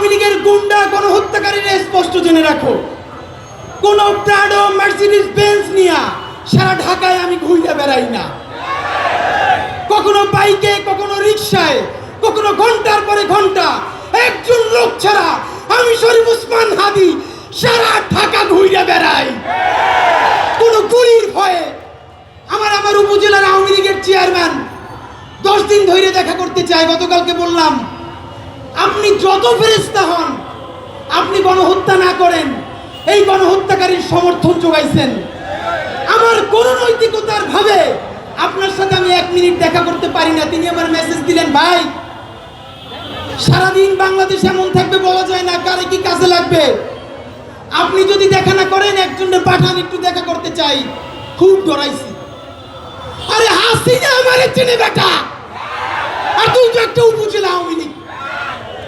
আওয়ামী লীগের গুন্ডা গণহত্যাকারীরা স্পষ্ট জেনে রাখো, কোন প্রাডো মার্সিডিজ বেঞ্চ নিয়া সারা ঢাকায় আমি ঘুরে বেড়াই না। কখনো বাইকে, কখনো রিক্সায়, কখনো ঘন্টার পরে ঘন্টা একজন লোক ছাড়া আমি শরীফ ওসমান হাদি সারা ঢাকা ঘুরে বেড়াই কোন গুলির ভয়ে। আমার উপজেলার আওয়ামী লীগের চেয়ারম্যান 10 দিন ধরে দেখা করতে চায়। গতকালকে বললাম, আপনি যত ফেরেশতা হন, আপনি গণহত্যা না করেন, এই গণহত্যাকারীর সমর্থন যোগাইছেন। আমার কোন নৈতিকতার ভাবে আপনার সাথে আমি 1 মিনিট দেখা করতে পারি না। তিনি আমার মেসেজ দিলেন, ভাই সারাদিন বাংলাদেশ এমন থাকবে বলা যায় না, কারে কি কাজে লাগবে। আপনি যদি দেখা না করেন, একজনের পাঠান, একটু দেখা করতে চাই। খুব ডরাইছি। আরে হাসিনা আমারে চেনে বেটা, আর তুই তো একটা উপজেলা আওয়ামী লীগ।